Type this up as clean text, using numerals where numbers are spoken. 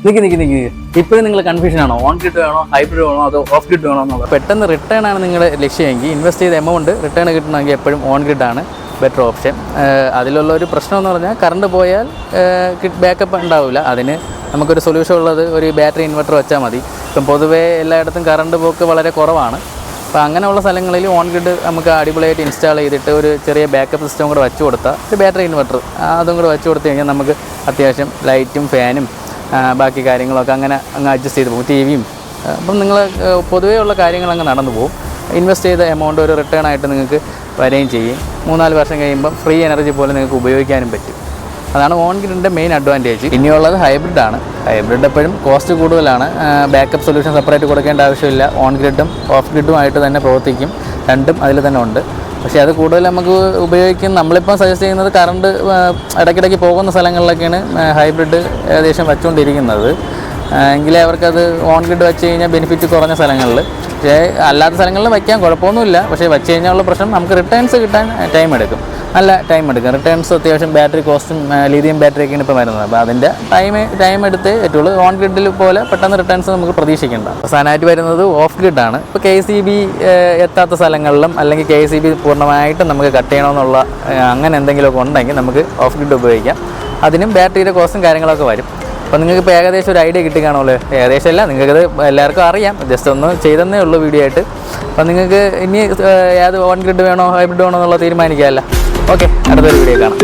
നിൽക്കി ഇപ്പോഴും നിങ്ങൾ കൺഫ്യൂഷൻ ആണോ? ഓൺ ഗ്രിഡ് വേണോ, ഹൈബ്രിഡ് വേണോ, അതോ ഓഫ് ഗ്രിഡ് വേണോ എന്നുള്ളത്? പെട്ടെന്ന് റിട്ടേൺ ആണ് നിങ്ങളുടെ ലക്ഷ്യമെങ്കിൽ, ഇൻവെസ്റ്റ് ചെയ്ത എമൗണ്ട് റിട്ടേൺ കിട്ടണമെങ്കിൽ എപ്പോഴും ഓൺ ഗ്രിഡ് ആണ് ബെറ്റർ ഓപ്ഷൻ. അതിലുള്ള ഒരു പ്രശ്നം എന്ന് പറഞ്ഞാൽ കറണ്ട് പോയാൽ ബാക്കപ്പ് ഉണ്ടാവില്ല. അതിന് നമുക്കൊരു സൊല്യൂഷൻ ഉള്ളത് ഒരു ബാറ്ററി ഇൻവെർട്ടർ വെച്ചാൽ മതി. ഇപ്പം പൊതുവേ എല്ലായിടത്തും കറണ്ട് പോക്ക് വളരെ കുറവാണ്. അപ്പോൾ അങ്ങനെയുള്ള സ്ഥലങ്ങളിൽ ഓൺ ഗ്രിഡ് നമുക്ക് അടിപൊളിയായിട്ട് ഇൻസ്റ്റാൾ ചെയ്തിട്ട് ഒരു ചെറിയ ബാക്കപ്പ് സിസ്റ്റം കൂടെ വെച്ച് കൊടുത്താൽ, ഒരു ബാറ്ററി ഇൻവെർട്ടർ അതും കൂടെ വെച്ച് കൊടുത്തു കഴിഞ്ഞാൽ നമുക്ക് അത്യാവശ്യം ലൈറ്റും ഫാനും ബാക്കി കാര്യങ്ങളൊക്കെ അങ്ങനെ അങ്ങ് അഡ്ജസ്റ്റ് ചെയ്ത് പോകും, ടി വിയും. അപ്പം നിങ്ങൾ പൊതുവേ ഉള്ള കാര്യങ്ങളങ്ങ് നടന്നു പോകും. ഇൻവെസ്റ്റ് ചെയ്ത എമൗണ്ട് ഒരു റിട്ടേൺ ആയിട്ട് നിങ്ങൾക്ക് വരികയും ചെയ്യും. 3-4 വർഷം കഴിയുമ്പം ഫ്രീ എനർജി പോലെ നിങ്ങൾക്ക് ഉപയോഗിക്കാനും പറ്റും. അതാണ് ഓൺ ഗ്രിഡിൻ്റെ മെയിൻ അഡ്വാൻറ്റേജ്. ഇനിയുള്ളത് ഹൈബ്രിഡാണ്. ഹൈബ്രിഡ് എപ്പോഴും കോസ്റ്റ് കൂടുതലാണ്. ബാക്കപ്പ് സൊല്യൂഷൻ സെപ്പറേറ്റ് കൊടുക്കേണ്ട ആവശ്യമില്ല. ഓൺ ഗ്രിഡും ഓഫ് ഗ്രിഡുമായിട്ട് തന്നെ പ്രവർത്തിക്കും. രണ്ടും അതിൽ തന്നെ ഉണ്ട്. പക്ഷേ അത് കൂടുതൽ നമുക്ക് ഉപയോഗിക്കും. നമ്മളിപ്പം സജസ്റ്റ് ചെയ്യുന്നത് കറണ്ട് ഇടയ്ക്കിടയ്ക്ക് പോകുന്ന സ്ഥലങ്ങളിലൊക്കെയാണ് ഹൈബ്രിഡ് ഏകദേശം വച്ചുകൊണ്ടിരിക്കുന്നത്. എങ്കിലേ അവർക്കത് ഓൺ ഗ്രിഡ് വെച്ച് കഴിഞ്ഞാൽ ബെനിഫിറ്റ് കുറഞ്ഞ സ്ഥലങ്ങളിൽ. പക്ഷേ അല്ലാത്ത സ്ഥലങ്ങളിൽ വയ്ക്കാൻ കുഴപ്പമൊന്നുമില്ല. പക്ഷേ വെച്ച് കഴിഞ്ഞാലുള്ള പ്രശ്നം നമുക്ക് റിട്ടേൺസ് കിട്ടാൻ ടൈം എടുക്കും, നല്ല ടൈം എടുക്കും. റിട്ടേൺസ് അത്യാവശ്യം ബാറ്ററി കോസ്റ്റും ലിഥിയം ബാറ്ററിയൊക്കെയാണ് ഇപ്പോൾ വരുന്നത്. അപ്പോൾ അതിൻ്റെ ടൈം എടുത്തേ പറ്റുള്ളൂ. ഓൺ ഗ്രിഡിൽ പോലെ പെട്ടെന്ന് റിട്ടേൺസ് നമുക്ക് പ്രതീക്ഷിക്കേണ്ട. അവസാനമായിട്ട് വരുന്നത് ഓഫ് ഗ്രിഡാണ്. ഇപ്പോൾ KCB എത്താത്ത സ്ഥലങ്ങളിലും അല്ലെങ്കിൽ KCB പൂർണ്ണമായിട്ടും നമുക്ക് കട്ട് ചെയ്യണമെന്നുള്ള അങ്ങനെ എന്തെങ്കിലുമൊക്കെ ഉണ്ടെങ്കിൽ നമുക്ക് ഓഫ് ഗ്രിഡ് ഉപയോഗിക്കാം. അതിനും ബാറ്ററിയുടെ കോസ്റ്റും കാര്യങ്ങളൊക്കെ വരും. അപ്പോൾ നിങ്ങൾക്ക് ഇപ്പോൾ ഏകദേശം ഒരു ഐഡിയ കിട്ടിക്കാണല്ലോ. ഏകദേശം അല്ല, നിങ്ങൾക്കത് എല്ലാവർക്കും അറിയാം. ജസ്റ്റ് ഒന്ന് ചെയ്തതന്നേ ഉള്ളൂ വീഡിയോ ആയിട്ട്. അപ്പോൾ നിങ്ങൾക്ക് ഇനി ഏത് ഓൺ ഗ്രിഡ് വേണോ ഹൈബ്രിഡ് വേണോ എന്നുള്ള തീരുമാനിക്കാമല്ലോ. ഓക്കെ, അടുത്തൊരു വീഡിയോ കാണാം.